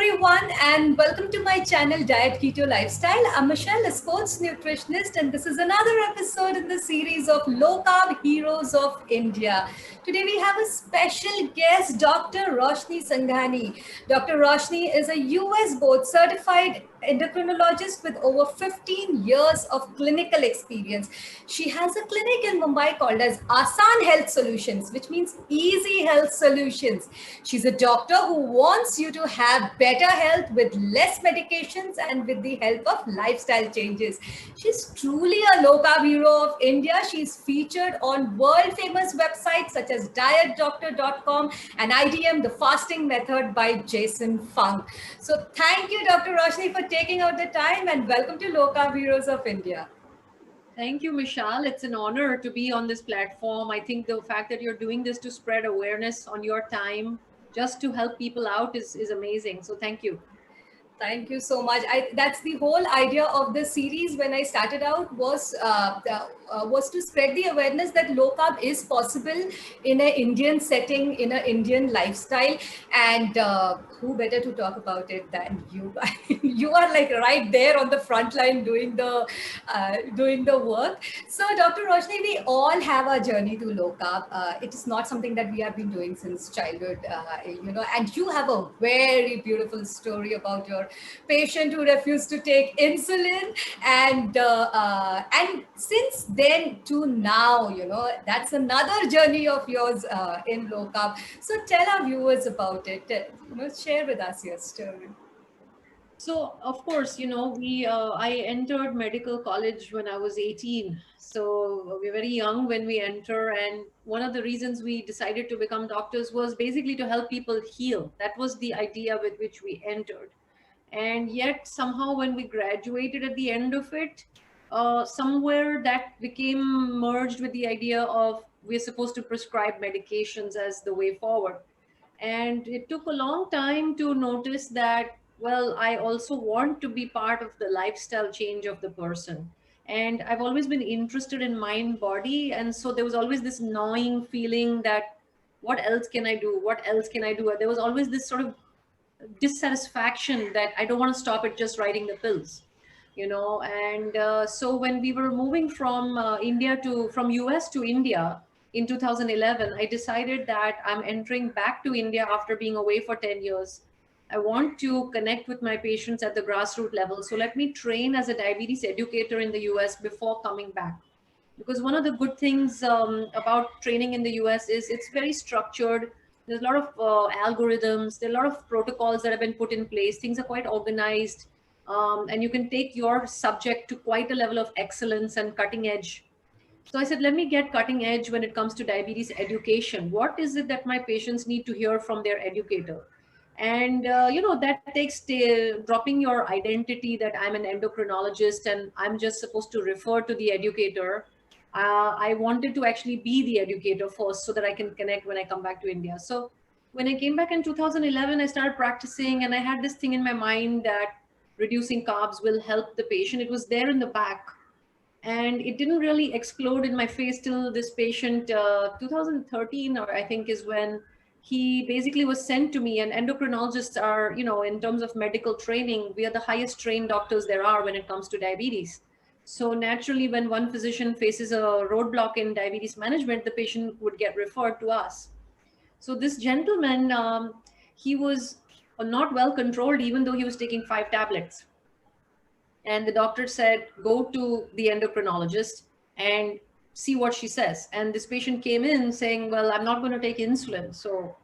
everyone, and welcome to my channel Diet Keto Lifestyle. I'm Mishal, a sports nutritionist, and this is another episode in the series of Low Carb Heroes of India. Today we have a special guest, Dr. Roshani Sanghani. Dr. Roshni is a US board certified endocrinologist with over 15 years of clinical experience. She has a clinic in Mumbai called as Aasaan Health Solutions, which means easy health solutions. She's a doctor who wants you to have better health with less medications and with the help of lifestyle changes. She's truly a low carb hero of India. She's featured on world famous websites such as dietdoctor.com and IDM, the fasting method by Jason Fung. So thank you, Dr. Roshni, for taking out the time, and welcome to Low Carb Heroes of India. Thank you, Mishal. It's an honor to be on this platform. I think the fact that you're doing this to spread awareness on your time, just to help people out is amazing. So thank you. Thank you so much. That's the whole idea of the series when I started out was to spread the awareness that low carb is possible in an Indian setting, in an Indian lifestyle. And who better to talk about it than you? You are like right there on the front line doing the work. So Dr. Roshni, we all have a journey to low carb. It is not something that we have been doing since childhood, and you have a very beautiful story about your patient who refused to take insulin, and since then to now, that's another journey of yours in low carb. So tell our viewers about it. Share with us your story. So, of course, I entered medical college when I was 18. So we're very young when we enter. And one of the reasons we decided to become doctors was basically to help people heal. That was the idea with which we entered. And yet somehow when we graduated at the end of it, somewhere that became merged with the idea of we're supposed to prescribe medications as the way forward. And it took a long time to notice that, well, I also want to be part of the lifestyle change of the person. And I've always been interested in mind body, and so there was always this gnawing feeling that what else can I do, what else can I do. There was always this sort of dissatisfaction that I don't want to stop at just writing the pills, and so when we were moving from from US to India in 2011, I decided that I'm entering back to India after being away for 10 years. I want to connect with my patients at the grassroots level, so let me train as a diabetes educator in the US before coming back. Because one of the good things about training in the US is it's very structured. There's a lot of algorithms, there are a lot of protocols that have been put in place. Things are quite organized, and you can take your subject to quite a level of excellence and cutting edge. So I said, let me get cutting edge when it comes to diabetes education. What is it that my patients need to hear from their educator? And that takes dropping your identity that I'm an endocrinologist and I'm just supposed to refer to the educator. I wanted to actually be the educator first so that I can connect when I come back to India. So when I came back in 2011, I started practicing, and I had this thing in my mind that reducing carbs will help the patient. It was there in the back, and it didn't really explode in my face till this patient, 2013, or I think, is when he basically was sent to me. And endocrinologists are, in terms of medical training, we are the highest trained doctors there are when it comes to diabetes. So naturally, when one physician faces a roadblock in diabetes management, the patient would get referred to us. So this gentleman, he was not well controlled, even though he was taking 5 tablets. And the doctor said, go to the endocrinologist and see what she says. And this patient came in saying, well, I'm not going to take insulin. So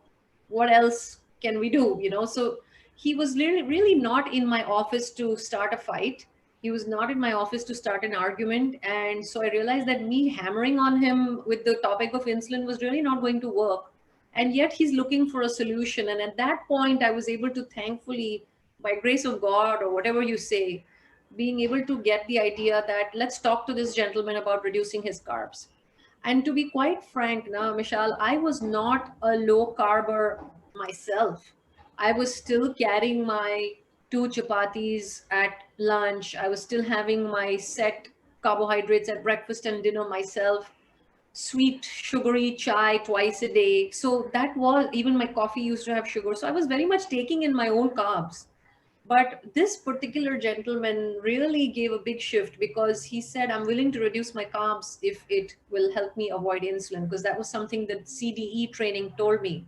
what else can we do? So he was really not in my office to start a fight. He was not in my office to start an argument. And so I realized that me hammering on him with the topic of insulin was really not going to work. And yet he's looking for a solution. And at that point, I was able to, thankfully, by grace of God or whatever you say, being able to get the idea that let's talk to this gentleman about reducing his carbs. And to be quite frank now, Mishal, I was not a low carber myself. I was still carrying my 2 chapatis at lunch. I was still having my set carbohydrates at breakfast and dinner myself, sweet, sugary chai twice a day. So that was, even my coffee used to have sugar. So I was very much taking in my own carbs. But this particular gentleman really gave a big shift because he said, I'm willing to reduce my carbs if it will help me avoid insulin, because that was something that CDE training told me.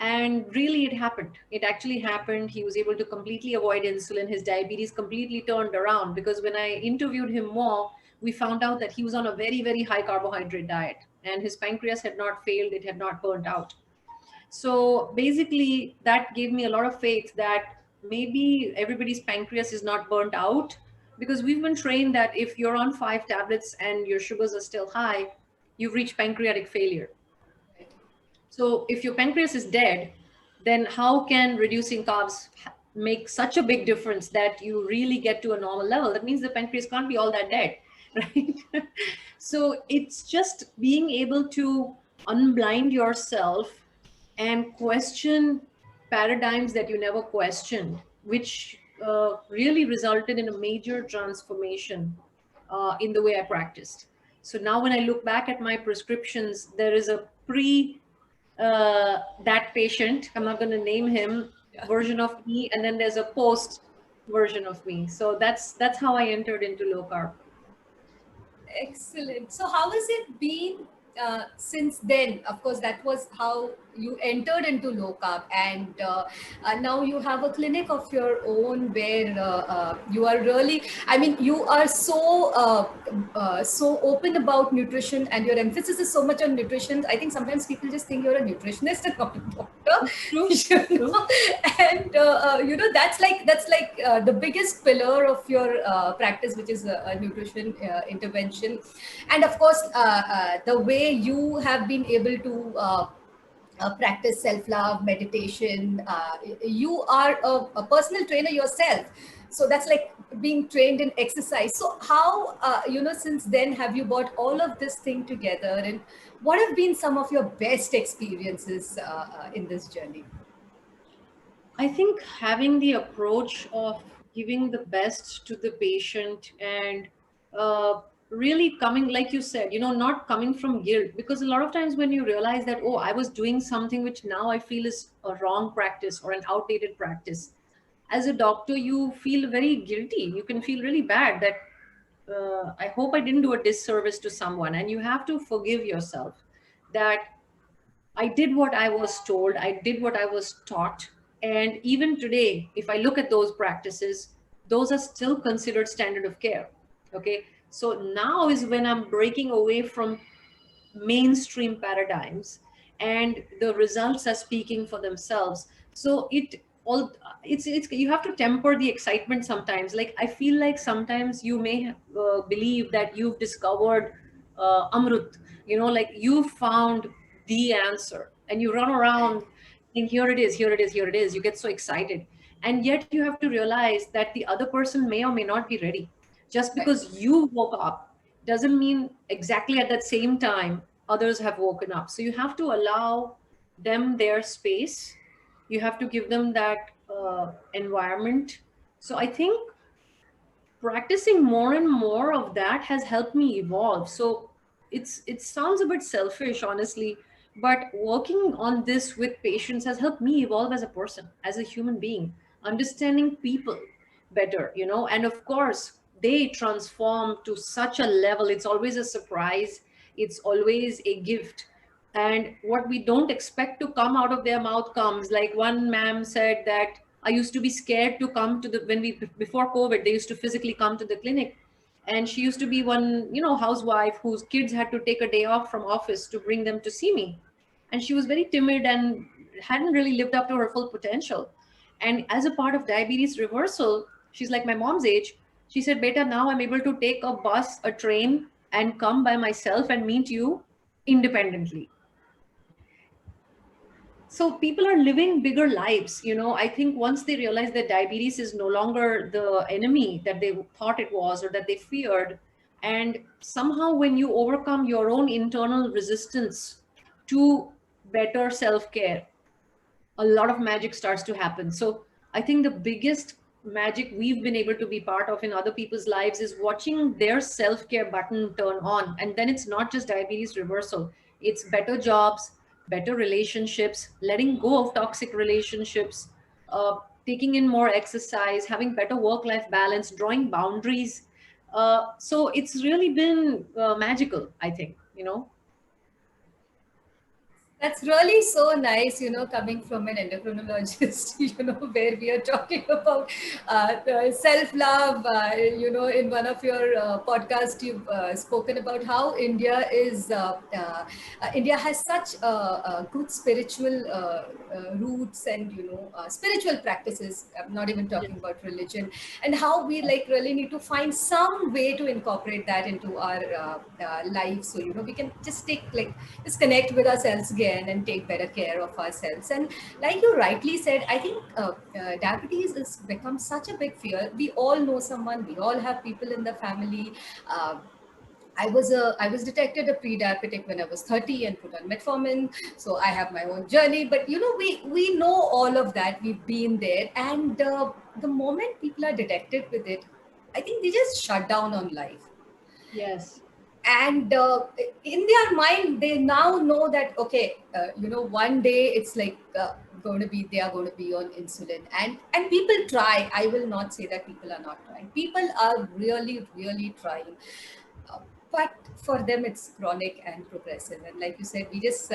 And really, it happened. It actually happened. He was able to completely avoid insulin. His diabetes completely turned around, because when I interviewed him more, we found out that he was on a very, very high carbohydrate diet, and his pancreas had not failed, it had not burnt out. So basically, that gave me a lot of faith that maybe everybody's pancreas is not burnt out, because we've been trained that if you're on 5 tablets and your sugars are still high, you've reached pancreatic failure. So if your pancreas is dead, then how can reducing carbs make such a big difference that you really get to a normal level? That means the pancreas can't be all that dead, right? So it's just being able to unblind yourself and question paradigms that you never questioned, which really resulted in a major transformation in the way I practiced. So now when I look back at my prescriptions, there is a that patient, I'm not going to name him, Yeah. version of me, and then there's a post version of me. So that's how I entered into low carb. Excellent. So, how has it been since then? Of course, that was how you entered into low carb, and now you have a clinic of your own where you are really. I mean, you are so open about nutrition, and your emphasis is so much on nutrition. I think sometimes people just think you're a nutritionist and not a doctor. It's true. You True. know, and that's like the biggest pillar of your practice, which is a nutrition intervention. And of course, the way you have been able to practice self-love, meditation, you are a personal trainer yourself, so that's like being trained in exercise. So how since then have you brought all of this thing together, and what have been some of your best experiences in this journey? I think having the approach of giving the best to the patient and really coming, like you said, not coming from guilt. Because a lot of times when you realize that, oh, I was doing something which now I feel is a wrong practice or an outdated practice, as a doctor, you feel very guilty. You can feel really bad that I hope I didn't do a disservice to someone. And you have to forgive yourself that I did what I was told, I did what I was taught. And even today, if I look at those practices, those are still considered standard of care. Okay. So now is when I'm breaking away from mainstream paradigms, and the results are speaking for themselves. So it's you have to temper the excitement sometimes. Like I feel like sometimes you may believe that you've discovered amrut, like you found the answer, and you run around and here it is, here it is, here it is. You get so excited, and yet you have to realize that the other person may or may not be ready. Just Right. because you woke up doesn't mean exactly at that same time others have woken up. So you have to allow them their space. You have to give them that environment. So I think practicing more and more of that has helped me evolve. So it sounds a bit selfish, honestly, but working on this with patients has helped me evolve as a person, as a human being, understanding people better, and of course they transform to such a level. It's always a surprise, it's always a gift, and what we don't expect to come out of their mouth comes. Like one ma'am said that I used to be scared to come to the, when we, before COVID, they used to physically come to the clinic. And she used to be one, housewife whose kids had to take a day off from office to bring them to see me. And she was very timid and hadn't really lived up to her full potential. And as a part of diabetes reversal, she's like my mom's age. She said, Beta, now I'm able to take a bus, a train, and come by myself and meet you independently. So people are living bigger lives. I think once they realize that diabetes is no longer the enemy that they thought it was or that they feared, and somehow when you overcome your own internal resistance to better self-care, a lot of magic starts to happen. So I think the biggest magic we've been able to be part of in other people's lives is watching their self-care button turn on. And then it's not just diabetes reversal, it's better jobs, better relationships, letting go of toxic relationships, taking in more exercise, having better work life balance, drawing boundaries. So it's really been magical, I think, you know. That's really so nice, coming from an endocrinologist, where we are talking about self-love. In one of your podcasts, you've spoken about how India has such good spiritual roots and, spiritual practices. I'm not even Yes. talking about religion, and how we like really need to find some way to incorporate that into our lives. So, we can just just connect with ourselves again and take better care of ourselves. And like you rightly said, I think diabetes has become such a big fear. We all know someone, we all have people in the family. uh, I was detected a pre-diabetic when I was 30 and put on metformin. So I have my own journey. But we know all of that. We've been there. And the moment people are detected with it, I think they just shut down on life. Yes. And in their mind they now know that, okay, one day it's like going to be they are going to be on insulin. And people try. I will not say that people are not trying. People are really really trying. uh, but for them it's chronic and progressive, and like you said, we just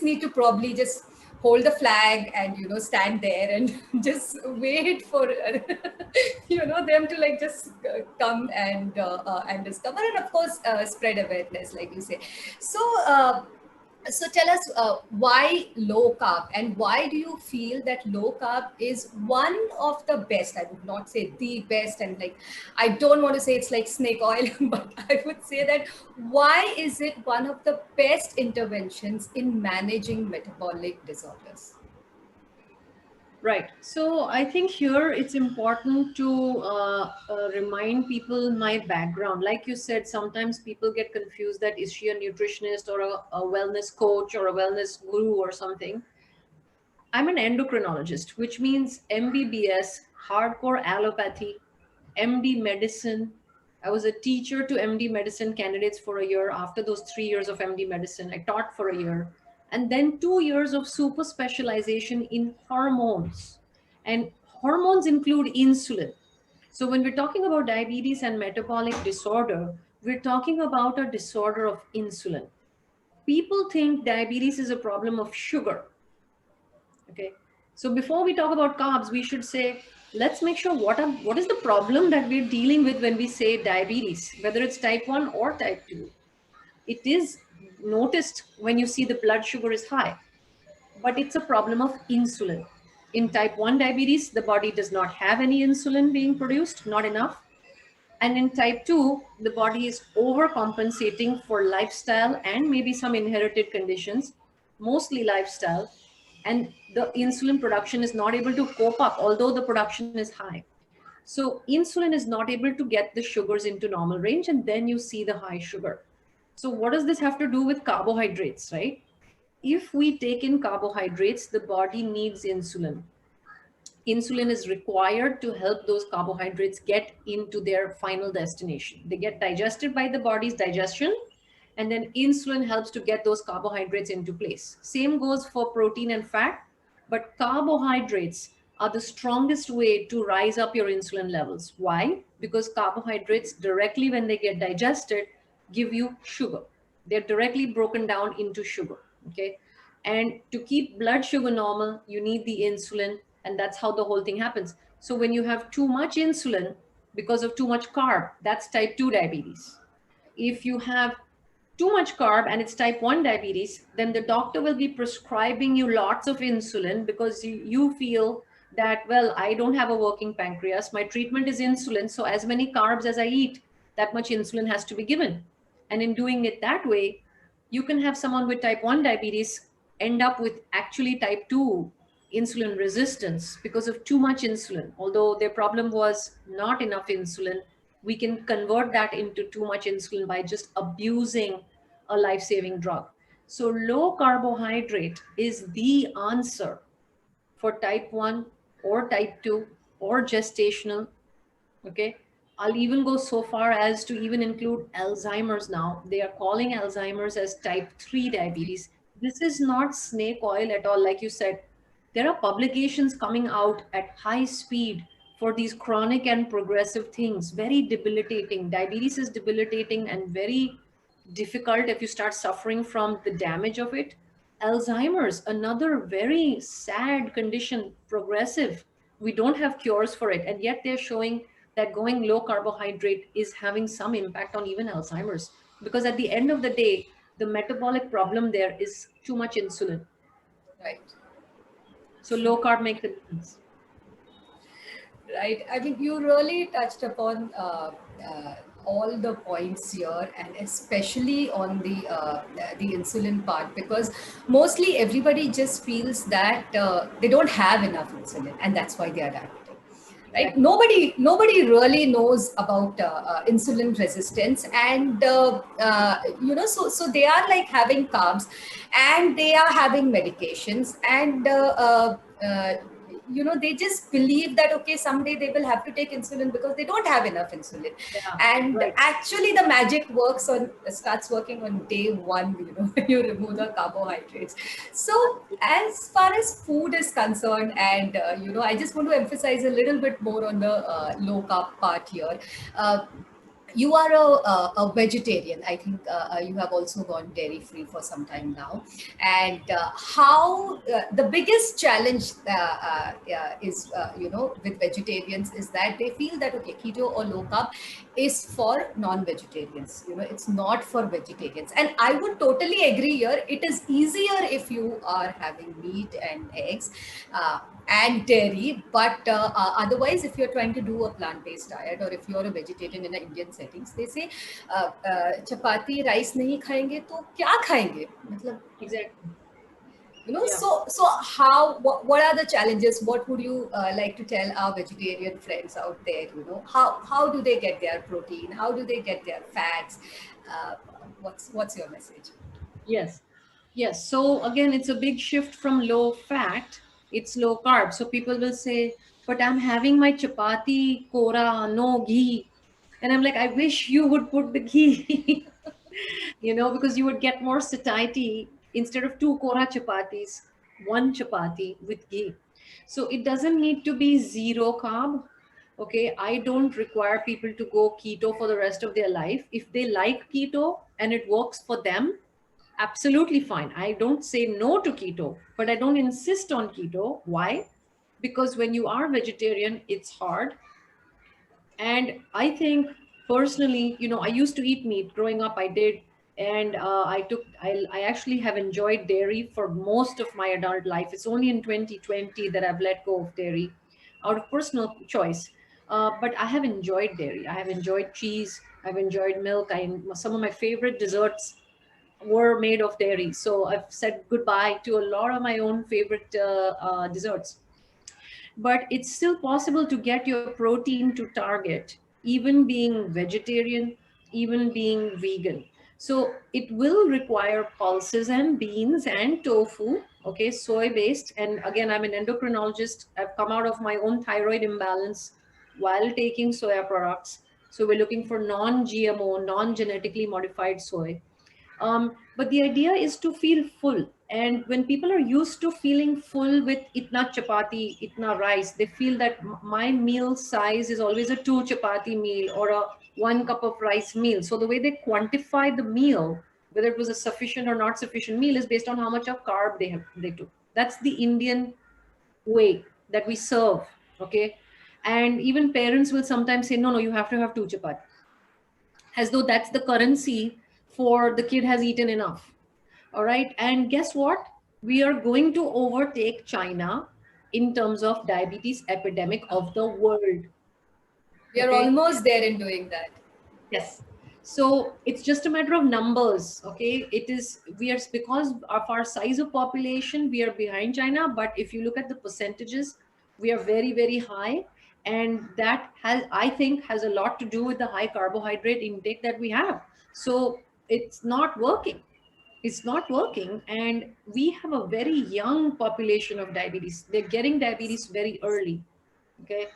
need to probably just hold the flag and stand there and just wait for them to like just come and discover, and of course spread awareness, like you say. So so tell us, why low carb, and why do you feel that low carb is one of the best? I would not say the best, and like I don't want to say it's like snake oil, but I would say that why is it one of the best interventions in managing metabolic disorders? Right. So I think here it's important to remind people my background. Like you said, sometimes people get confused that is she a nutritionist or a wellness coach or a wellness guru or something. I'm an endocrinologist, which means MBBS, hardcore allopathy, MD medicine. I was a teacher to MD medicine candidates for a year. After those 3 years of MD medicine, I taught for a year. And then 2 years of super specialization in hormones. And hormones include insulin. So when we're talking about diabetes and metabolic disorder, we're talking about a disorder of insulin. People think diabetes is a problem of sugar. Okay. So before we talk about carbs, we should say, let's make sure what is the problem that we're dealing with when we say diabetes, whether it's type 1 or type 2. It is noticed when you see the blood sugar is high, but it's a problem of insulin. In type 1 diabetes, the body does not have any insulin being produced, not enough. And in type 2, the body is overcompensating for lifestyle and maybe some inherited conditions, mostly lifestyle. And the insulin production is not able to cope up, although the production is high. So, insulin is not able to get the sugars into normal range, and then you see the high sugar. So, what does this have to do with carbohydrates, right? If we take in carbohydrates, the body needs insulin. Insulin is required to help those carbohydrates get into their final destination. They get digested by the body's digestion, and then insulin helps to get those carbohydrates into place. Same goes for protein and fat, but carbohydrates are the strongest way to rise up your insulin levels. Why? Because carbohydrates directly, when they get digested, give you sugar. They're directly broken down into sugar. Okay. And to keep blood sugar normal, you need the insulin, and that's how the whole thing happens. So when you have too much insulin because of too much carb, that's type 2 diabetes. If you have too much carb and it's type 1 diabetes, then the doctor will be prescribing you lots of insulin because you feel that, well, I don't have a working pancreas. My treatment is insulin. So as many carbs as I eat, that much insulin has to be given. And in doing it that way, you can have someone with type 1 diabetes end up with actually type 2 insulin resistance because of too much insulin. Although their problem was not enough insulin, we can convert that into too much insulin by just abusing a life saving drug. So, low carbohydrate is the answer for type 1 or type 2 or gestational. Okay. I'll even go so far as to even include Alzheimer's now. They are calling Alzheimer's as type 3 diabetes. This is not snake oil at all. Like you said, There are publications coming out at high speed for these chronic and progressive things, very debilitating. Diabetes is debilitating and very difficult if you start suffering from the damage of it. Alzheimer's, another very sad condition, progressive. We don't have cures for it, and yet they're showing that going low carbohydrate is having some impact on even Alzheimer's. Because at the end of the day, the metabolic problem there is too much insulin. Right. So low carb makes a difference. Right. I mean, you really touched upon all the points here, and especially on the insulin part, because mostly everybody just feels that they don't have enough insulin, and that's why they are diabetic. Right? Exactly. Nobody really knows about insulin resistance, and so they are like having carbs, and they are having medications, and they just believe that okay, someday they will have to take insulin because they don't have enough insulin. Yeah, And right. actually the magic starts working on day one, when you remove the carbohydrates. So as far as food is concerned, and I just want to emphasize a little bit more on the low carb part here. uh, you are a vegetarian. I think you have also gone dairy free for some time now. And how the biggest challenge is, with vegetarians is that they feel that, okay, keto or low carb is for non-vegetarians. It's not for vegetarians. And I would totally agree here. It is easier if you are having meat and eggs. And dairy, but otherwise, if you're trying to do a plant-based diet, or if you're a vegetarian in an Indian settings, they say chapati rice नहीं खाएंगे तो क्या खाएंगे, मतलब, Exactly. Yeah. so how, what are the challenges? What would you like to tell our vegetarian friends out there? How do they get their protein? How do they get their fats? uh, what's your message? Yes. Yes. So again, it's a big shift from low fat. It's low carb. So people will say, but I'm having my chapati, kora, no ghee. And I'm like, I wish you would put the ghee, because you would get more satiety instead of two kora chapatis, one chapati with ghee. So it doesn't need to be zero carb. Okay. I don't require people to go keto for the rest of their life. If they like keto and it works for them, absolutely fine. I don't say no to keto, but I don't insist on keto. Why? Because when you are vegetarian, it's hard. And I think personally, I used to eat meat growing up. I did. And I actually have enjoyed dairy for most of my adult life. It's only in 2020 that I've let go of dairy out of personal choice. But I have enjoyed dairy. I have enjoyed cheese. I've enjoyed milk. Some of my favorite desserts were made of dairy. So I've said goodbye to a lot of my own favorite desserts. But it's still possible to get your protein to target, even being vegetarian, even being vegan. So it will require pulses and beans and tofu, okay, soy based. And again, I'm an endocrinologist. I've come out of my own thyroid imbalance while taking soya products. So we're looking for non-GMO, non-genetically modified soy. But the idea is to feel full. And when people are used to feeling full with itna chapati, itna rice, they feel that my meal size is always a two chapati meal or a 1 cup of rice meal. So the way they quantify the meal, whether it was a sufficient or not sufficient meal, is based on how much of carb they took. That's the Indian way that we serve. Okay. And even parents will sometimes say, no, no, you have to have two chapati, as though that's the currency for the kid has eaten enough. All right. And guess what? We are going to overtake China in terms of diabetes epidemic of the world. We are Okay. almost there in doing that. Yes. So it's just a matter of numbers. Okay. It is, we are, because of our size of population, we are behind China. But if you look at the percentages, we are very, very high. And that has, I think, has a lot to do with the high carbohydrate intake that we have. So it's not working. It's not working. And we have a very young population of diabetes. They're getting diabetes very early. Okay.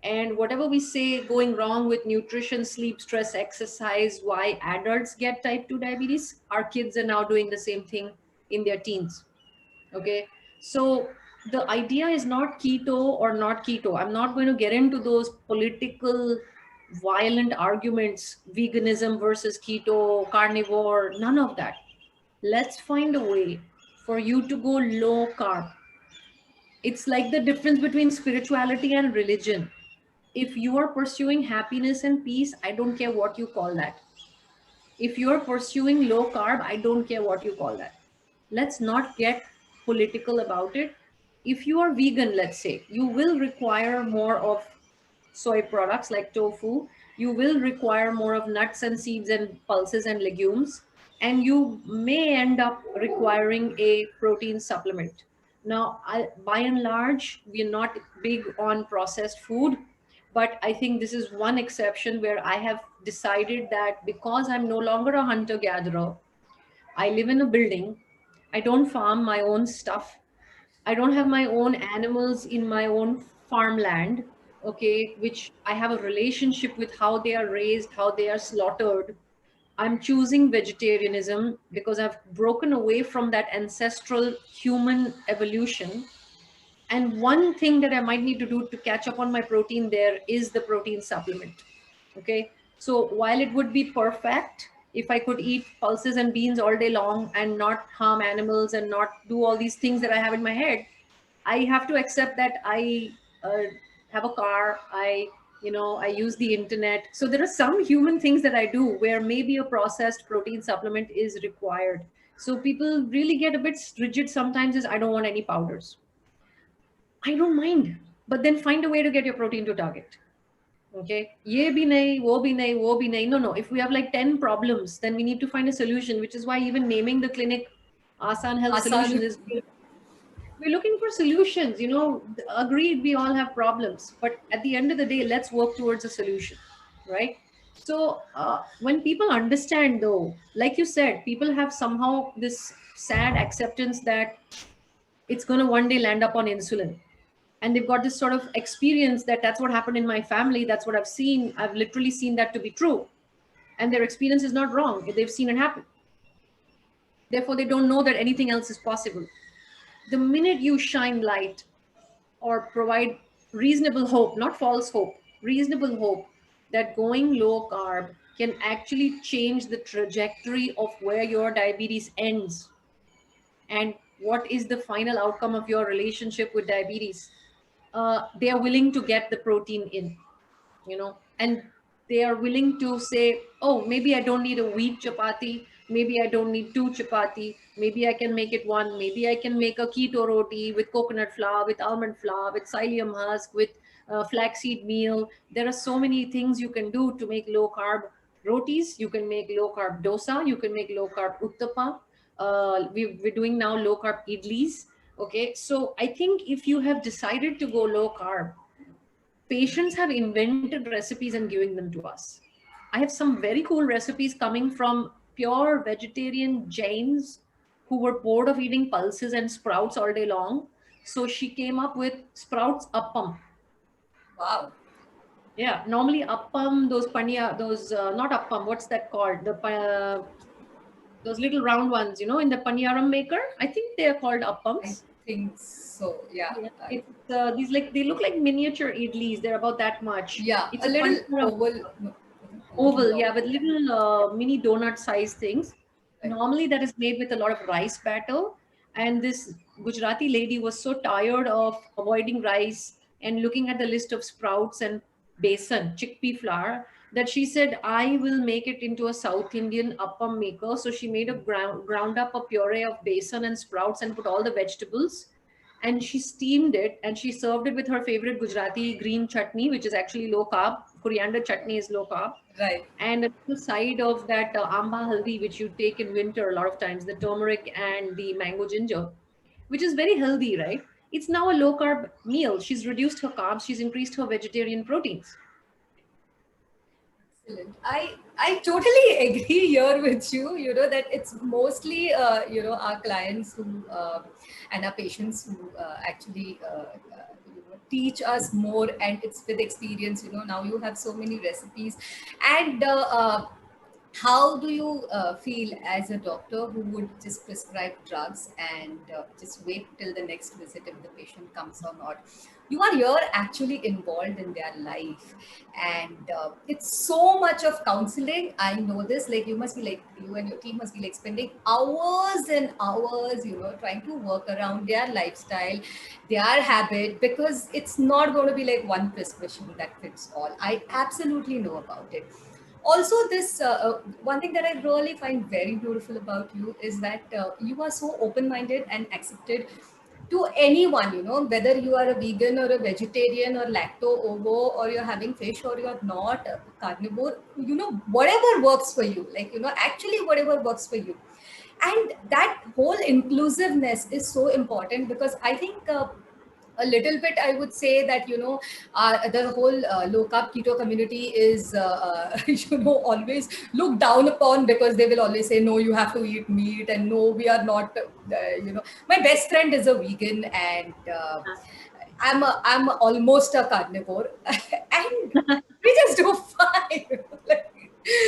And whatever we say going wrong with nutrition, sleep, stress, exercise, why adults get type 2 diabetes, our kids are now doing the same thing in their teens. Okay. So the idea is not keto or not keto. I'm not going to get into those political violent arguments, veganism versus keto, carnivore, none of that. Let's find a way for you to go low carb. It's like the difference between spirituality and religion. If you are pursuing happiness and peace, I don't care what you call that. If you're pursuing low carb, I don't care what you call that. Let's not get political about it. If you are vegan, let's say, you will require more of soy products like tofu. You will require more of nuts and seeds and pulses and legumes. And you may end up requiring a protein supplement. Now, by and large, we're not big on processed food, but I think this is one exception where I have decided that because I'm no longer a hunter gatherer, I live in a building, I don't farm my own stuff, I don't have my own animals in my own farmland, okay, which I have a relationship with how they are raised, how they are slaughtered. I'm choosing vegetarianism because I've broken away from that ancestral human evolution. And one thing that I might need to do to catch up on my protein there is the protein supplement. Okay. So while it would be perfect if I could eat pulses and beans all day long and not harm animals and not do all these things that I have in my head, I have to accept that I have a car. I use the internet. So there are some human things that I do where maybe a processed protein supplement is required. So people really get a bit rigid sometimes is I don't want any powders. I don't mind, but then find a way to get your protein to target. Okay, ye bhi nahi, wo bhi nahi. No, no. If we have like 10 problems, then we need to find a solution, which is why even naming the clinic Aasaan Health Asan. Solutions is we're looking for solutions. Agreed, we all have problems, but at the end of the day, let's work towards a solution, right? So when people understand, though, like you said, people have somehow this sad acceptance that it's going to one day land up on insulin, and they've got this sort of experience that that's what happened in my family, that's what I've seen, I've literally seen that to be true, and their experience is not wrong, they've seen it happen. Therefore they don't know that anything else is possible. The minute you shine light or provide reasonable hope, not false hope, reasonable hope, that going low carb can actually change the trajectory of where your diabetes ends and what is the final outcome of your relationship with diabetes, they are willing to get the protein in, and they are willing to say, oh, maybe I don't need a wheat chapati, maybe I don't need two chapati, maybe I can make it one, maybe I can make a keto roti with coconut flour, with almond flour, with psyllium husk, with flaxseed meal. There are so many things you can do to make low carb rotis. You can make low carb dosa, you can make low carb uttapa. We're doing now low carb idlis. Okay, so I think if you have decided to go low carb, patients have invented recipes and giving them to us. I have some very cool recipes coming from pure vegetarian Jains who were bored of eating pulses and sprouts all day long. So she came up with sprouts appam. Wow. Yeah, normally appam, those pania, those not appam, what's that called? Those little round ones, in the paniyaram maker. I think they are called I appams. think so. Yeah. Yeah, it's these like they look like miniature idlis. They're about that much. Yeah. It's A a little paniyaram. oval. No, a little Oval, long. yeah, with little mini donut size things. Right. Normally, that is made with a lot of rice batter. And this Gujarati lady was so tired of avoiding rice and looking at the list of sprouts and besan, chickpea flour, that she said, I will make it into a South Indian appam maker. So she made a ground up a puree of besan and sprouts and put all the vegetables. And she steamed it and she served it with her favorite Gujarati green chutney, which is actually low carb. Coriander chutney is low carb, Right. and at the side of that amba haldi, which you take in winter a lot of times, the turmeric and the mango ginger, which is very healthy, right? It's now a low carb meal. She's reduced her carbs, she's increased her vegetarian proteins. Excellent. I totally agree here with you. You know that it's mostly our clients who and our patients who actually teach us more, and it's with experience. Now you have so many recipes, and How do you feel as a doctor who would just prescribe drugs and just wait till the next visit if the patient comes or not? You are here actually involved in their life, and it's so much of counseling. I know this. Like, you must be like, you and your team must be like spending hours and hours, trying to work around their lifestyle, their habit, because it's not going to be like one prescription that fits all. I absolutely know about it. Also, this one thing that I really find very beautiful about you is that you are so open-minded and accepted to anyone, whether you are a vegan or a vegetarian or lacto ovo, or you're having fish or you're not carnivore, whatever works for you, like, actually whatever works for you. And that whole inclusiveness is so important, because I think a little bit I would say that, the whole low carb keto community is always looked down upon, because they will always say, no, you have to eat meat, and no, we are not, my best friend is a vegan, and I'm almost a carnivore, and we just do fine. Like,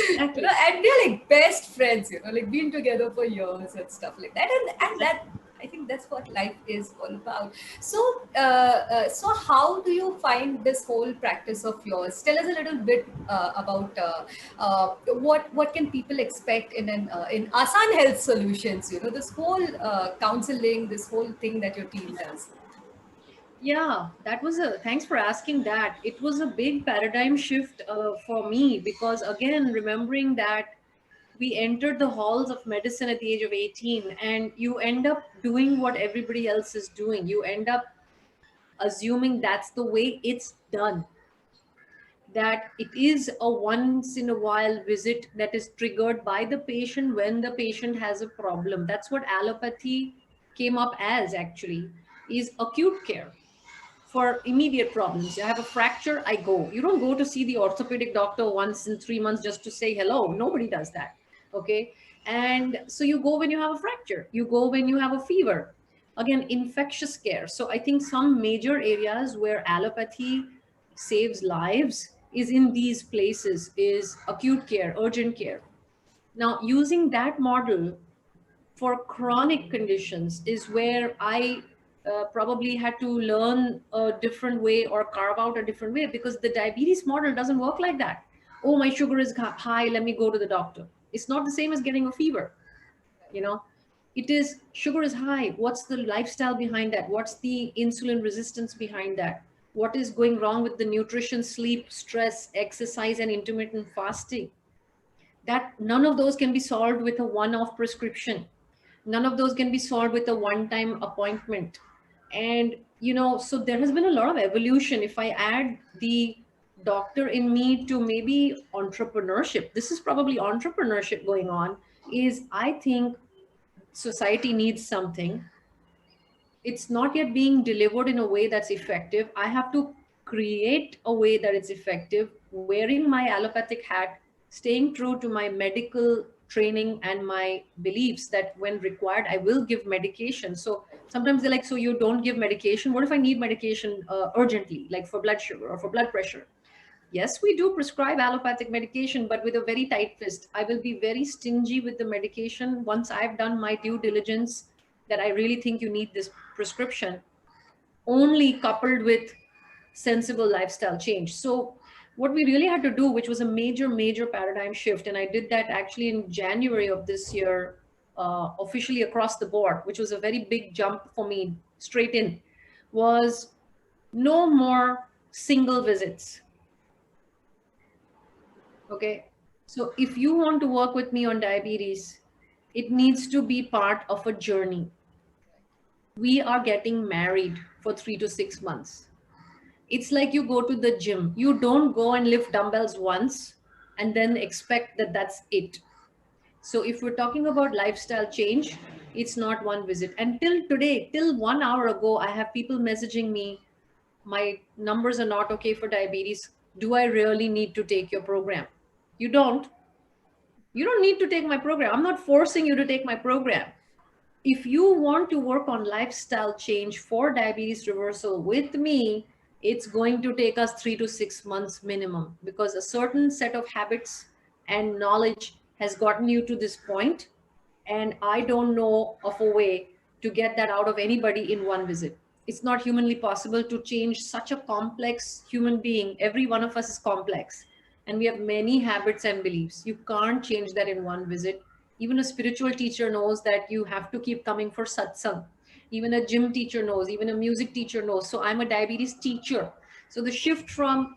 Exactly. and they're like best friends, like been together for years and stuff like that. And that, Exactly. I think that's what life is all about. So, so how do you find this whole practice of yours? Tell us a little bit about what can people expect in Aasaan Health Solutions. This whole counseling, this whole thing that your team does. Yeah, that was a thanks for asking that. It was a big paradigm shift for me because, again, remembering that we entered the halls of medicine at the age of 18 and you end up doing what everybody else is doing. You end up assuming that's the way it's done, that it is a once in a while visit that is triggered by the patient when the patient has a problem. That's what allopathy came up as, actually, is acute care for immediate problems. You have a fracture, I go. You don't go to see the orthopedic doctor once in 3 months just to say hello. Nobody does that. Okay. And so you go when you have a fracture, you go when you have a fever. Again, infectious care. So I think some major areas where allopathy saves lives is in these places, is acute care, urgent care. Now, using that model for chronic conditions is where I probably had to learn a different way or carve out a different way, because the diabetes model doesn't work like that. Oh, my sugar is high, let me go to the doctor. It's not the same as getting a fever, you know. It is sugar is high. What's the lifestyle behind that? What's the insulin resistance behind that? What is going wrong with the nutrition, sleep, stress, exercise, and intermittent fasting? That none of those can be solved with a one-off prescription. None of those can be solved with a one-time appointment. And so there has been a lot of evolution. If I add the doctor in me to maybe entrepreneurship, this is probably entrepreneurship going on, is I think society needs something. It's not yet being delivered in a way that's effective. I have to create a way that it's effective, wearing my allopathic hat, staying true to my medical training and my beliefs that when required, I will give medication. So sometimes they're like, so you don't give medication? What if I need medication urgently, like for blood sugar or for blood pressure? Yes, we do prescribe allopathic medication, but with a very tight fist. I will be very stingy with the medication once I've done my due diligence that I really think you need this prescription, only coupled with sensible lifestyle change. So, what we really had to do, which was a major, major paradigm shift, and I did that actually in January of this year, officially across the board, which was a very big jump for me straight in, was no more single visits. Okay. So if you want to work with me on diabetes, it needs to be part of a journey. We are getting married for 3 to 6 months. It's like you go to the gym. You don't go and lift dumbbells once and then expect that that's it. So if we're talking about lifestyle change, it's not one visit. And till today, till 1 hour ago, I have people messaging me, my numbers are not okay for diabetes. Do I really need to take your program? You don't. You don't need to take my program. I'm not forcing you to take my program. If you want to work on lifestyle change for diabetes reversal with me, it's going to take us 3 to 6 months minimum, because a certain set of habits and knowledge has gotten you to this point, and I don't know of a way to get that out of anybody in one visit. It's not humanly possible to change such a complex human being. Every one of us is complex, and we have many habits and beliefs. You can't change that in one visit. Even a spiritual teacher knows that you have to keep coming for satsang. Even a gym teacher knows, even a music teacher knows. So I'm a diabetes teacher. So the shift from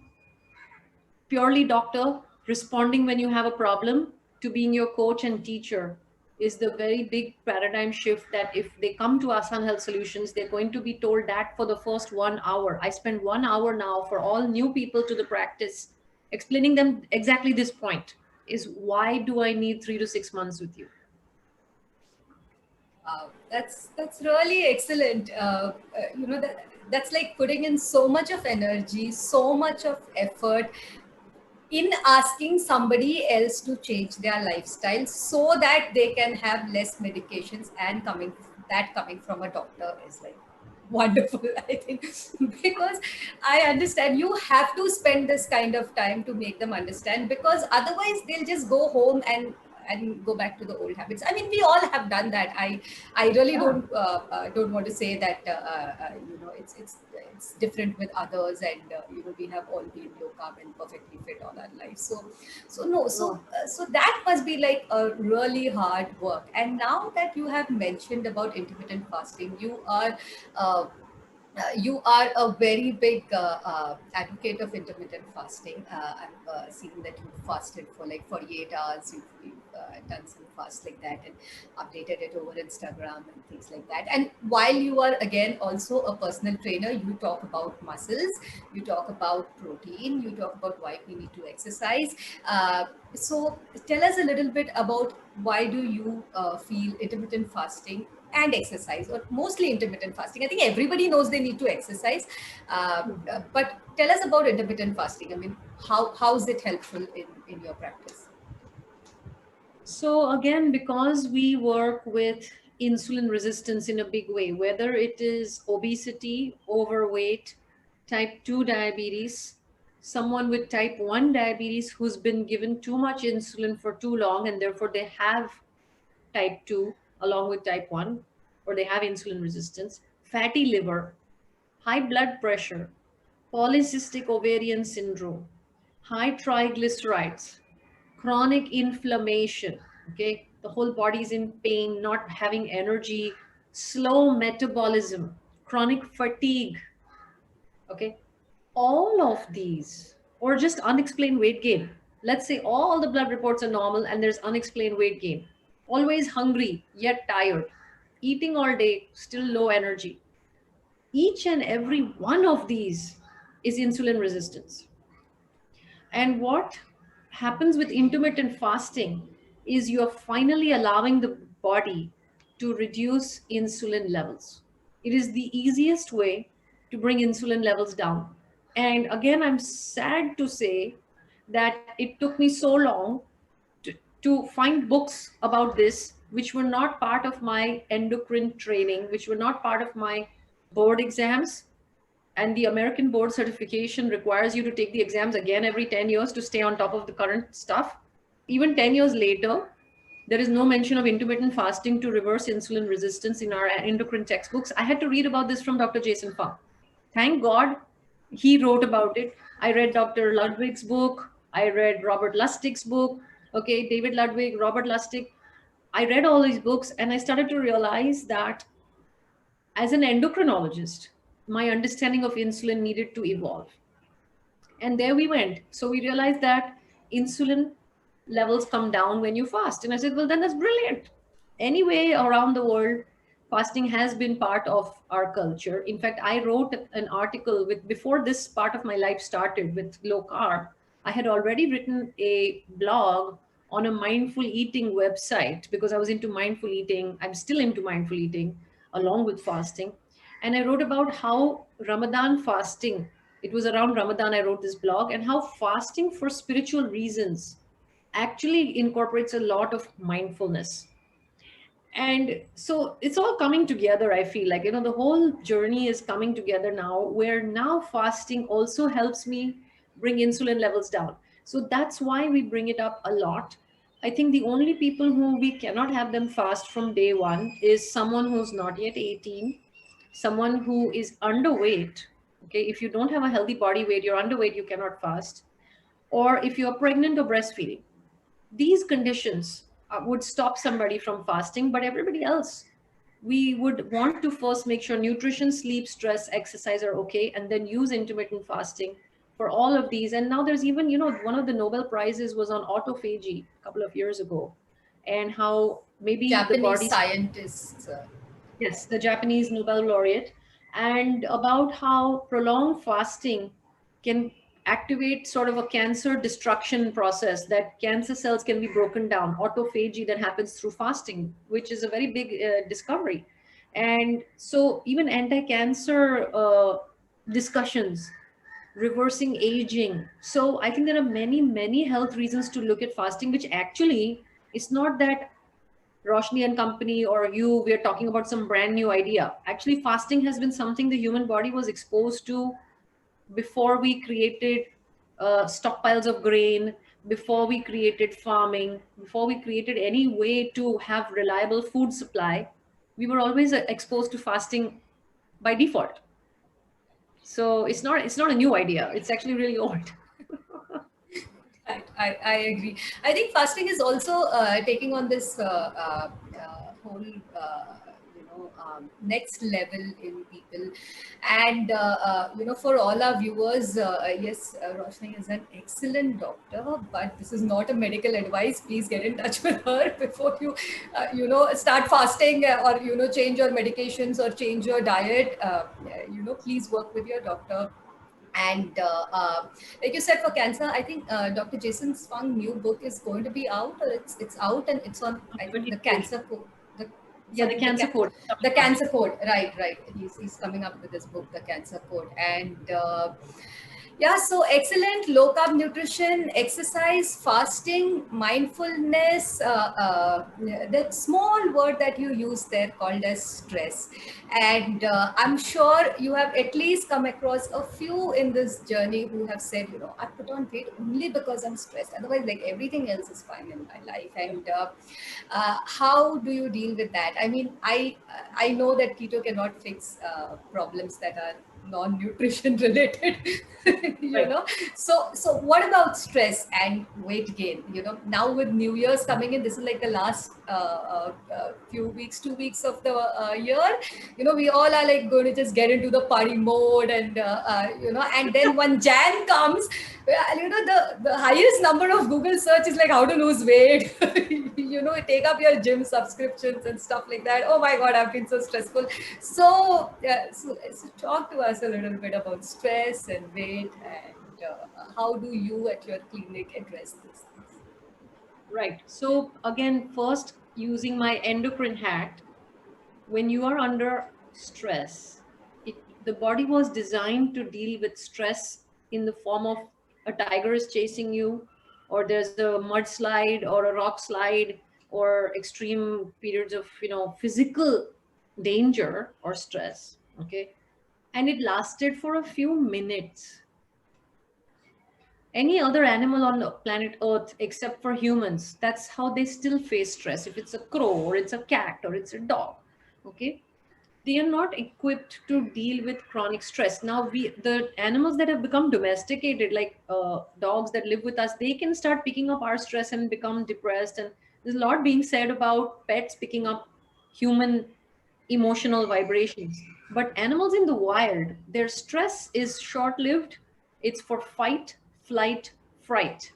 purely doctor responding when you have a problem to being your coach and teacher is the very big paradigm shift, that if they come to Aasaan Health Solutions, they're going to be told that for the first 1 hour. I spend 1 hour now for all new people to the practice, explaining them exactly this point is, why do I need 3 to 6 months with you? Wow, that's really excellent. That's like putting in so much of energy, so much of effort in asking somebody else to change their lifestyle so that they can have less medications, and coming from a doctor is like wonderful. I think because I understand you have to spend this kind of time to make them understand, because otherwise they'll just go home and go back to the old habits. I mean, we all have done that. I really Yeah. don't want to say that it's different with others, and we have all been low carb and perfectly fit all our lives. So no, No. so that must be like a really hard work. And now that you have mentioned about intermittent fasting, you are a very big advocate of intermittent fasting. I've seen that you fasted for like 48 hours. You've done some fast like that and updated it over Instagram and things like that. And while you are again also a personal trainer, you talk about muscles, you talk about protein, you talk about why we need to exercise. So tell us a little bit about why do you feel intermittent fasting and exercise, or mostly intermittent fasting. I think everybody knows they need to exercise, but tell us about intermittent fasting. I mean, how is it helpful in your practice? So again, because we work with insulin resistance in a big way, whether it is obesity, overweight, type 2 diabetes, someone with type 1 diabetes who's been given too much insulin for too long, and therefore they have type 2 along with type 1, or they have insulin resistance, fatty liver, high blood pressure, polycystic ovarian syndrome, high triglycerides, chronic inflammation, okay, the whole body is in pain, not having energy, slow metabolism, chronic fatigue, okay, all of these, or just unexplained weight gain. Let's say all the blood reports are normal and there's unexplained weight gain, always hungry yet tired, eating all day, still low energy. Each and every one of these is insulin resistance. And what happens with intermittent fasting is you're finally allowing the body to reduce insulin levels. It is the easiest way to bring insulin levels down. And again, I'm sad to say that it took me so long to find books about this, which were not part of my endocrine training, which were not part of my board exams. And the American board certification requires you to take the exams again every 10 years to stay on top of the current stuff. Even 10 years later, there is no mention of intermittent fasting to reverse insulin resistance in our endocrine textbooks. I had to read about this from Dr. Jason Fung. Thank God he wrote about it. I read Dr. Ludwig's book. I read Robert Lustig's book. Okay, David Ludwig, Robert Lustig. I read all these books and I started to realize that as an endocrinologist, my understanding of insulin needed to evolve. And there we went. So we realized that insulin levels come down when you fast. And I said, well, then that's brilliant. Anyway, around the world, fasting has been part of our culture. In fact, I wrote an article with, before this part of my life started with low carb, I had already written a blog on a mindful eating website because I was into mindful eating. I'm still into mindful eating along with fasting. And I wrote about how Ramadan fasting, it was around Ramadan, I wrote this blog, and how fasting for spiritual reasons actually incorporates a lot of mindfulness. And so it's all coming together. I feel like, the whole journey is coming together now, where now fasting also helps me bring insulin levels down. So that's why we bring it up a lot. I think the only people who we cannot have them fast from day one is someone who's not yet 18, someone who is underweight. Okay, if you don't have a healthy body weight, you're underweight, you cannot fast. Or if you're pregnant or breastfeeding. These conditions would stop somebody from fasting, but everybody else, we would want to first make sure nutrition, sleep, stress, exercise are okay, and then use intermittent fasting for all of these. And now there's even, one of the Nobel Prizes was on autophagy a couple of years ago, and how maybe the Japanese body's, scientists. yes, the Japanese Nobel laureate, and about how prolonged fasting can activate sort of a cancer destruction process, that cancer cells can be broken down, autophagy that happens through fasting, which is a very big discovery. And so even anti-cancer discussions, reversing aging. So I think there are many, many health reasons to look at fasting, which actually it's not that Roshni and company or you, we're talking about some brand new idea. Actually, fasting has been something the human body was exposed to before we created stockpiles of grain, before we created farming, before we created any way to have reliable food supply. We were always exposed to fasting by default. So it's not a new idea. It's actually really old. I agree. I think fasting is also taking on this whole next level in people, and for all our viewers, yes, Roshni is an excellent doctor, but this is not a medical advice. Please get in touch with her before you start fasting, or change your medications or change your diet. Please work with your doctor. And like you said, for cancer, I think Dr. Jason Swang's new book is going to be out, or it's out, and it's on, I think, the cancer code. The, Yeah, the something cancer code. the cancer code, right, right. He's coming up with this book, the cancer code, and yeah, so excellent low carb nutrition, exercise, fasting, mindfulness, that small word that you use there called as stress. And I'm sure you have at least come across a few in this journey who have said, I put on weight only because I'm stressed. Otherwise, like, everything else is fine in my life. And how do you deal with that? I mean, I know that keto cannot fix problems that are non-nutrition related. you Right. know so what about stress and weight gain? Now with New Year's coming in, this is like the last few weeks, 2 weeks of the year. We all are like going to just get into the party mode, and and then when Jan comes, the highest number of Google search is like how to lose weight. Take up your gym subscriptions and stuff like that. Oh my god, I've been so stressful. So, so talk to us a little bit about stress and weight, and how do you at your clinic address these things? Right. So again, first using my endocrine hat, when you are under stress, the body was designed to deal with stress in the form of a tiger is chasing you, or there's a mudslide or a rock slide, or extreme periods of physical danger or stress. Okay, and it lasted for a few minutes. Any other animal on the planet Earth except for humans, that's how they still face stress. If it's a crow or it's a cat or it's a dog, okay, they are not equipped to deal with chronic stress. Now the animals that have become domesticated, like dogs that live with us, they can start picking up our stress and become depressed. And there's a lot being said about pets picking up human emotional vibrations. But animals in the wild, their stress is short lived. It's for fight, flight, fright.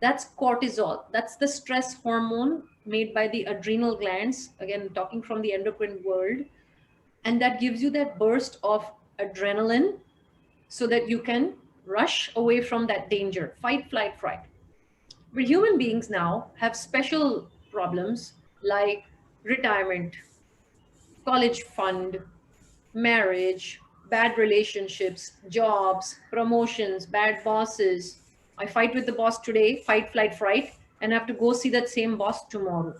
That's cortisol. That's the stress hormone made by the adrenal glands. Again, talking from the endocrine world. And that gives you that burst of adrenaline so that you can rush away from that danger, fight, flight, fright. But human beings now have special problems like retirement, college fund, marriage, bad relationships, jobs, promotions, bad bosses. I fight with the boss today, fight, flight, fright, and I have to go see that same boss tomorrow.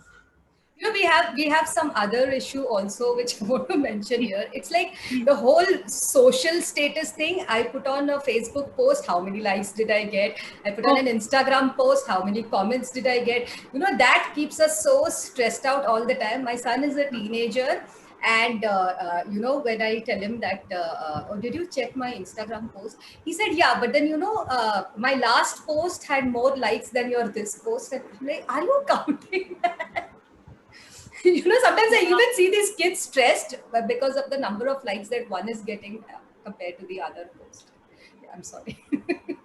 We have some other issue also which I want to mention here. It's like Please. the whole social status thing. I put on a Facebook post, how many likes did I get? I put on Oh, an Instagram post, how many comments did I get? That keeps us so stressed out all the time. My son is a teenager, and when I tell him that, oh, did you check my Instagram post? He said, yeah, but then my last post had more likes than your this post. And I'm like, are you counting? Sometimes I yeah. even see these kids stressed because of the number of likes that one is getting compared to the other post. Yeah, I'm sorry.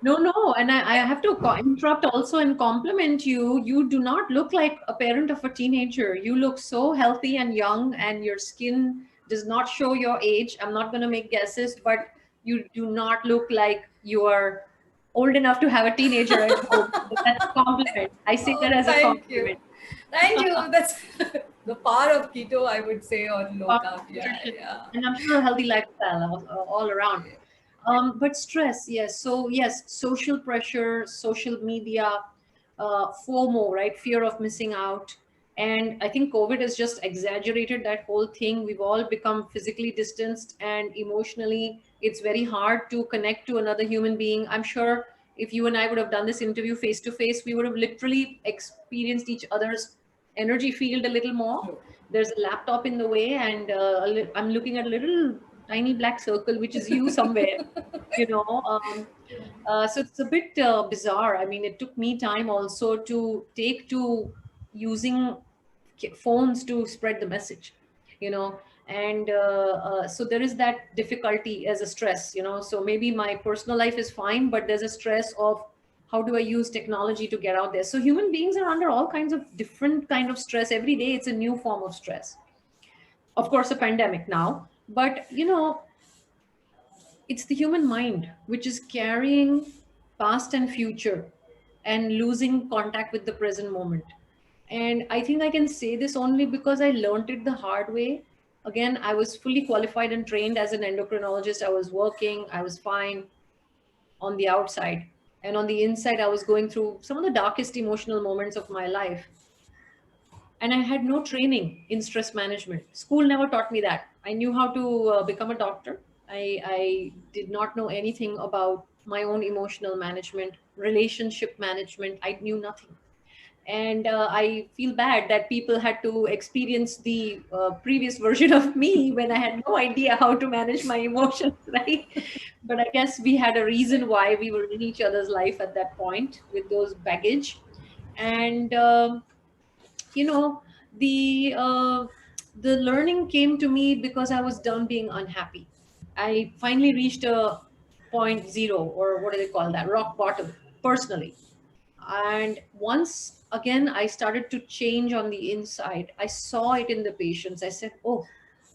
No, no, and I have to interrupt also and compliment you. You do not look like a parent of a teenager. You look so healthy and young, and your skin does not show your age. I'm not going to make guesses, but you do not look like you are old enough to have a teenager at home. That's a compliment. I say that Oh, as a thank you. compliment. Thank you. That's the power of keto, I would say, or low About carb. Yeah, nutrition, yeah. and I'm sure a healthy lifestyle all around. But stress, yes. So yes, social pressure, social media, FOMO, right? Fear of missing out. And I think COVID has just exaggerated that whole thing. We've all become physically distanced, and emotionally, it's very hard to connect to another human being. I'm sure if you and I would have done this interview face to face, we would have literally experienced each other's energy field a little more. True. There's a laptop in the way, and I'm looking at a little tiny black circle, which is you somewhere, you know. So it's a bit bizarre. I mean, it took me time also to take to using phones to spread the message, you know. And so there is that difficulty as a stress, you know. So maybe my personal life is fine, but there's a stress of how do I use technology to get out there. So human beings are under all kinds of different kind of stress every day. It's a new form of stress, of course, a pandemic now, but you know, it's the human mind which is carrying past and future and losing contact with the present moment. And I think I can say this only because I learned it the hard way. Again, I was fully qualified and trained as an endocrinologist. I was working, I was fine on the outside. And on the inside, I was going through some of the darkest emotional moments of my life. And I had no training in stress management. School never taught me that. I knew how to become a doctor. I did not know anything about my own emotional management, relationship management. I knew nothing. And I feel bad that people had to experience the previous version of me when I had no idea how to manage my emotions, right? But I guess we had a reason why we were in each other's life at that point with those baggage. And you know, the learning came to me because I was done being unhappy. I finally reached a point zero, or what do they call that, rock bottom, personally. And once again I started to change on the inside, I saw it in the patients. I said, oh,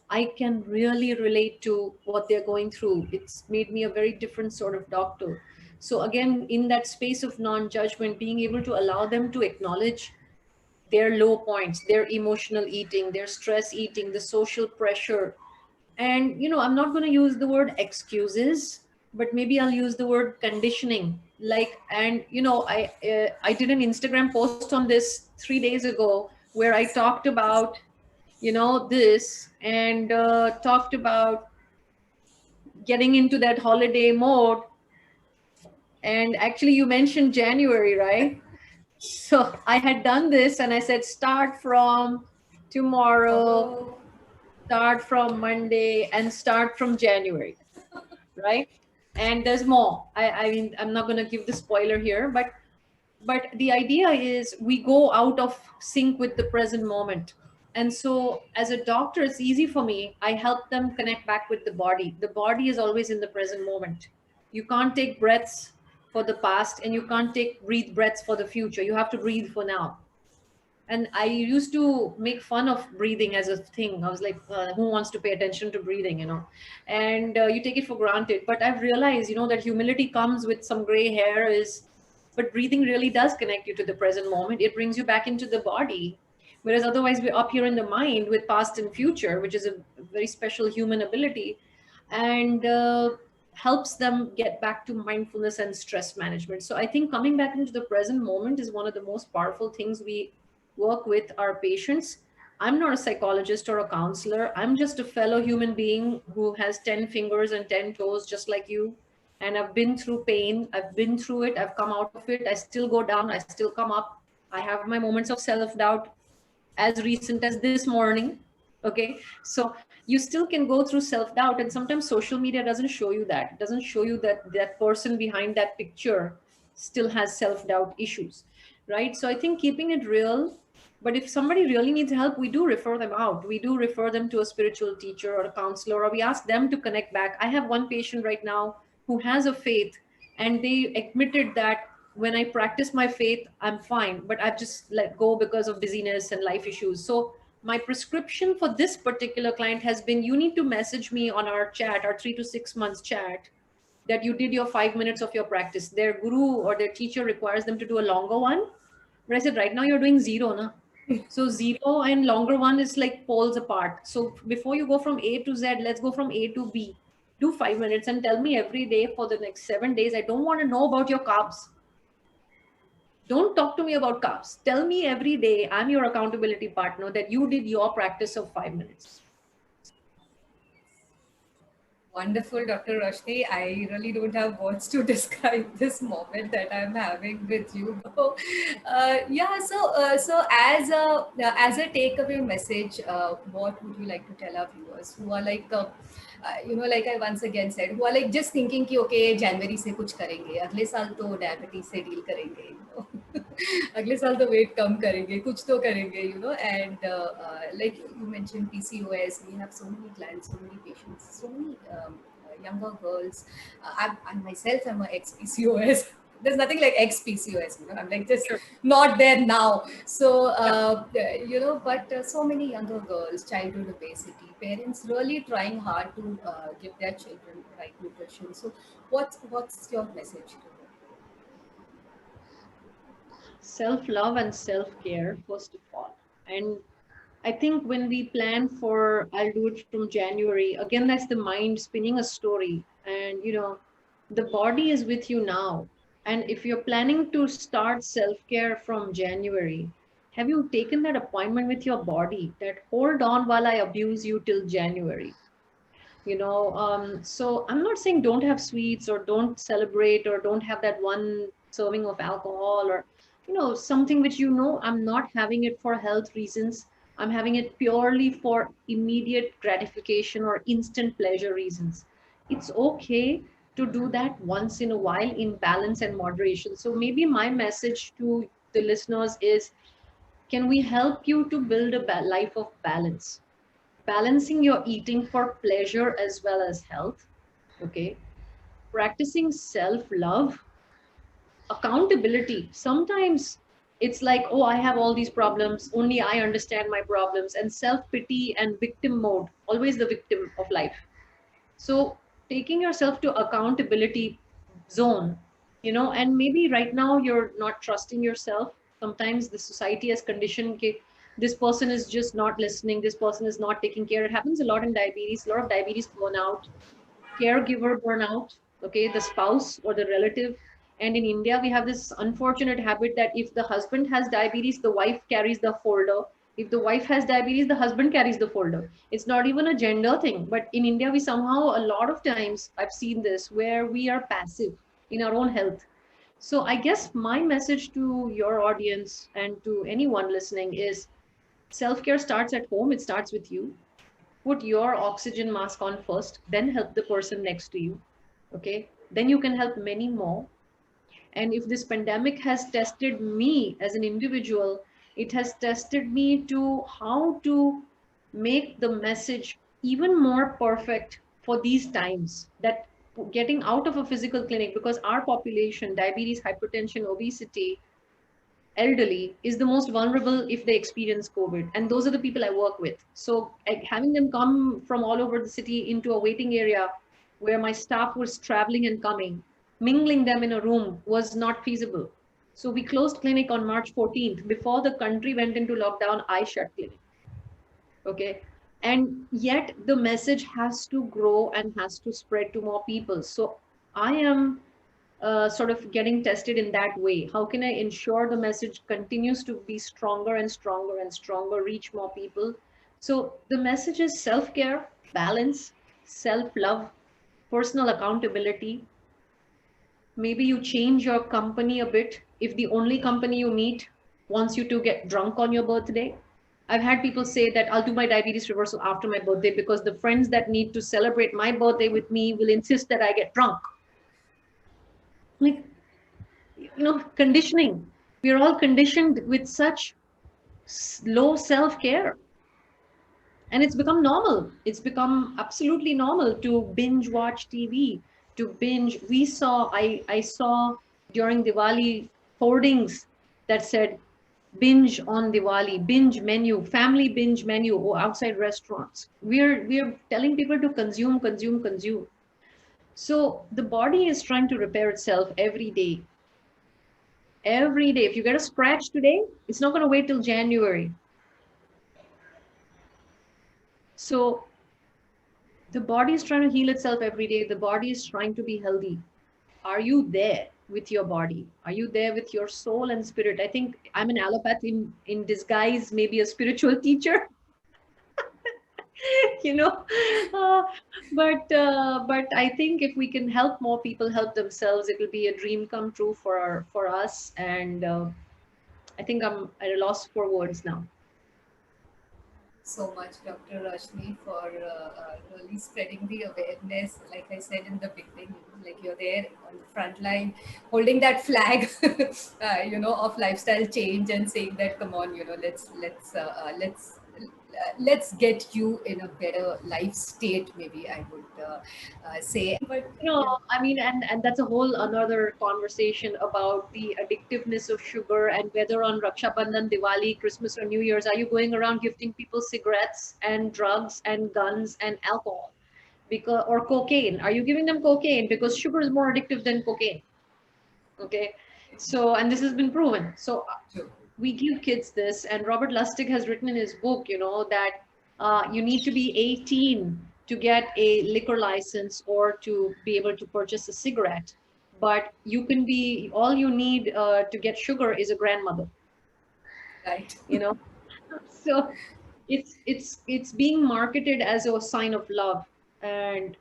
I can really relate to what they're going through. It's made me a very different sort of doctor. So again, in that space of non-judgment, being able to allow them to acknowledge their low points, their emotional eating, their stress eating, the social pressure. And, you know, I'm not going to use the word excuses, but maybe I'll use the word conditioning. Like, and, you know, I did an Instagram post on this 3 days ago where I talked about, you know, this and talked about getting into that holiday mode. And actually, you mentioned January, right? So I had done this and I said, start from tomorrow, Oh, start from Monday, and start from January, right? And there's more. I mean, I'm not going to give the spoiler here, but the idea is we go out of sync with the present moment. And so as a doctor, it's easy for me. I help them connect back with the body. The body is always in the present moment. You can't take breaths for the past, and you can't take breathe breaths for the future. You have to breathe for now. And I used to make fun of breathing as a thing. I was like, who wants to pay attention to breathing, you know? And you take it for granted. But I've realized, you know, that humility comes with some gray hair is, but breathing really does connect you to the present moment. It brings you back into the body. Whereas otherwise we're up here in the mind with past and future, which is a very special human ability, and helps them get back to mindfulness and stress management. So I think coming back into the present moment is one of the most powerful things we work with our patients. I'm not a psychologist or a counselor. I'm just a fellow human being who has 10 fingers and 10 toes, just like you. And I've been through pain. I've been through it. I've come out of it. I still go down. I still come up. I have my moments of self doubt as recent as this morning. Okay. So you still can go through self doubt. And sometimes social media doesn't show you that. It doesn't show you that that person behind that picture still has self doubt issues. Right. So I think keeping it real, but if somebody really needs help, we do refer them out. We do refer them to a spiritual teacher or a counselor, or we ask them to connect back. I have one patient right now who has a faith, and they admitted that when I practice my faith, I'm fine, but I've just let go because of busyness and life issues. So my prescription for this particular client has been, you need to message me on our chat, our 3 to 6 months chat, that you did your 5 minutes of your practice. Their guru or their teacher requires them to do a longer one. But I said, right now you're doing zero, na? So zero and longer one is like poles apart. So before you go from A to Z, let's go from A to B. Do 5 minutes and tell me every day for the next 7 days. I don't want to know about your carbs. Don't talk to me about carbs. Tell me every day, I'm your accountability partner, that you did your practice of 5 minutes. Wonderful, Dr. Roshni. I really don't have words to describe this moment that I'm having with you. Though. Yeah. So as a takeaway message, what would you like to tell our viewers who are like, like I once again said, who are like just thinking कि okay, January से कुछ करेंगे, अगले साल तो diabetes से deal करेंगे, अगले साल तो weight कम करेंगे, कुछ तो करेंगे, and like you mentioned PCOS, we have so many clients, so many patients, so many younger girls. I myself am a ex PCOS. There's nothing like ex PCOS, I'm like just Sure. not there now. So, Yeah. but so many younger girls, childhood obesity, parents really trying hard to give their children right nutrition. So, what's your message to them? Self-love and self-care, first of all. And I think when we plan for, I'll do it from January, again, that's the mind spinning a story. And, the body is with you now. And if you're planning to start self care from January, have you taken that appointment with your body that hold on while I abuse you till January? So I'm not saying don't have sweets or don't celebrate or don't have that one serving of alcohol or something which I'm not having it for health reasons. I'm having it purely for immediate gratification or instant pleasure reasons. It's okay to do that once in a while in balance and moderation. So maybe my message to the listeners is, can we help you to build a life of balance, balancing your eating for pleasure as well as health? Okay. Practicing self love, accountability. Sometimes it's like, oh, I have all these problems, only I understand my problems, and self pity and victim mode, always the victim of life. So taking yourself to accountability zone, and maybe right now you're not trusting yourself. Sometimes the society has conditioned, okay, this person is just not listening, this person is not taking care. It happens a lot in diabetes, a lot of diabetes burnout, caregiver burnout, okay, the spouse or the relative. And in India, we have this unfortunate habit that if the husband has diabetes, the wife carries the folder. If the wife has diabetes, the husband carries the folder. It's not even a gender thing. But in India, we somehow, a lot of times, I've seen this where we are passive in our own health. So I guess my message to your audience and to anyone listening is, self care starts at home, it starts with you. Put your oxygen mask on first, then help the person next to you. Okay. Then you can help many more. And if this pandemic has tested me as an individual, it has tested me to how to make the message even more perfect for these times, that getting out of a physical clinic, because our population, diabetes, hypertension, obesity, elderly, is the most vulnerable if they experience COVID. And those are the people I work with. So like, having them come from all over the city into a waiting area where my staff was traveling and coming, mingling them in a room was not feasible. So we closed clinic on March 14th. Before the country went into lockdown, I shut clinic. Okay. And yet the message has to grow and has to spread to more people. So I am sort of getting tested in that way? How can I ensure the message continues to be stronger and stronger and stronger, reach more people? So the message is self-care, balance, self-love, personal accountability. Maybe you change your company a bit. If the only company you meet wants you to get drunk on your birthday, I've had people say that I'll do my diabetes reversal after my birthday because the friends that need to celebrate my birthday with me will insist that I get drunk. Like, conditioning. We're all conditioned with such low self-care. And it's become normal. It's become absolutely normal to binge watch TV, to binge. I saw during Diwali hoardings that said binge on Diwali, binge menu, family binge menu, or outside restaurants. We're telling people to consume, consume, consume. So the body is trying to repair itself every day. Every day. If you get a scratch today, it's not going to wait till January. So the body is trying to heal itself every day. The body is trying to be healthy. Are you there with your body? Are you there with your soul and spirit? I think I'm an allopath in disguise, maybe a spiritual teacher. you know, uh, but I think if we can help more people help themselves, it will be a dream come true for us. And I think I'm at a loss for words now. So much, Dr. Roshni, for really spreading the awareness. Like I said in the beginning, like you're there on the front line, holding that flag, of lifestyle change and saying that, come on, let's get you in a better life state. Maybe I would say, but yeah. I mean, and that's a whole another conversation about the addictiveness of sugar and whether on Raksha Bandhan, Diwali, Christmas, or New Year's, are you going around gifting people cigarettes and drugs and guns and alcohol? Because, or cocaine? Are you giving them cocaine? Because sugar is more addictive than cocaine. Okay. So, and this has been proven. So we give kids this, and Robert Lustig has written in his book, that you need to be 18 to get a liquor license or to be able to purchase a cigarette. But you can be, all you need to get sugar is a grandmother, Right. you know. So it's being marketed as a sign of love, and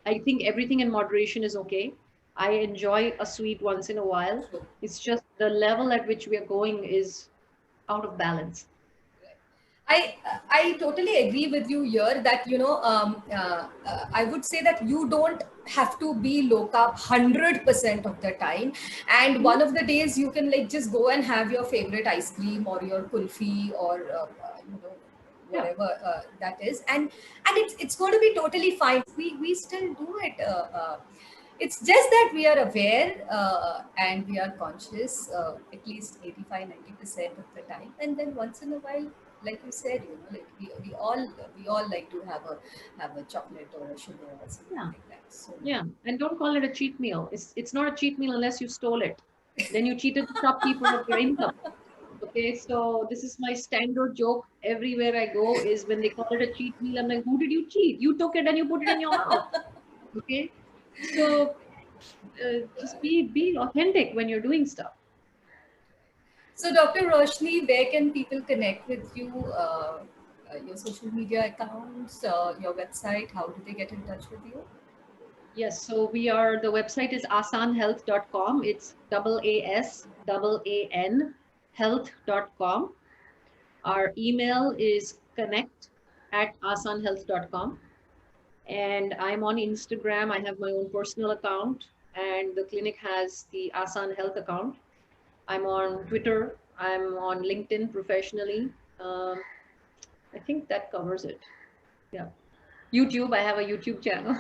I think everything in moderation is okay. I enjoy a sweet once in a while. It's just the level at which we are going is out of balance. I I totally agree with you here that I would say that you don't have to be low carb 100% of the time, and Mhm. one of the days you can like just go and have your favorite ice cream or your kulfi or Yeah. whatever that is, and it's going to be totally fine. We still do it. It's just that we are aware and we are conscious at least 85-90% of the time, and then once in a while, like you said, like we all like to have a chocolate or a sugar or something Yeah. like that. So Yeah. And don't call it a cheat meal. It's not a cheat meal unless you stole it. Then you cheated the shopkeeper of your income. Okay. So this is my standard joke everywhere I go is when they call it a cheat meal, I'm like, who did you cheat? You took it and you put it in your mouth. Okay. So just be authentic when you're doing stuff. so Dr. Roshni, where can people connect with you? Your social media accounts, your website, how do they get in touch with you? Yes, so the website is aasanhealth.com. It's AASAAN health.com. Our email is connect@aasanhealth.com. And I'm on Instagram. I have my own personal account, and the clinic has the Aasaan Health account. I'm on Twitter. I'm on LinkedIn professionally. I think that covers it. Yeah. YouTube, I have a YouTube channel.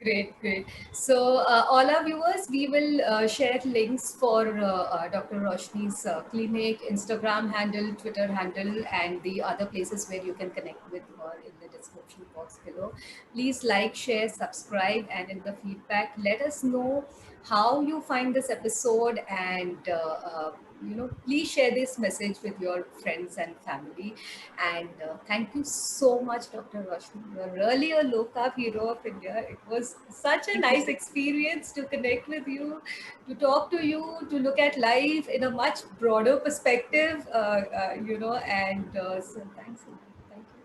Great, great. So, all our viewers, we will share links for Dr. Roshni's clinic, Instagram handle, Twitter handle, and the other places where you can connect with her in the description. box below. Please like, share, subscribe, and in the feedback, let us know how you find this episode, and please share this message with your friends and family. And thank you so much, Dr. Roshni. You're really a low carb hero of India. It was such a Thank you nice so experience to connect with you, to talk to you, to look at life in a much broader perspective, and so thanks a lot. Thank you.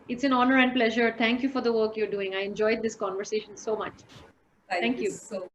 It's an honor and pleasure. Thank you for the work you're doing. I enjoyed this conversation so much. Thank Thank you you. so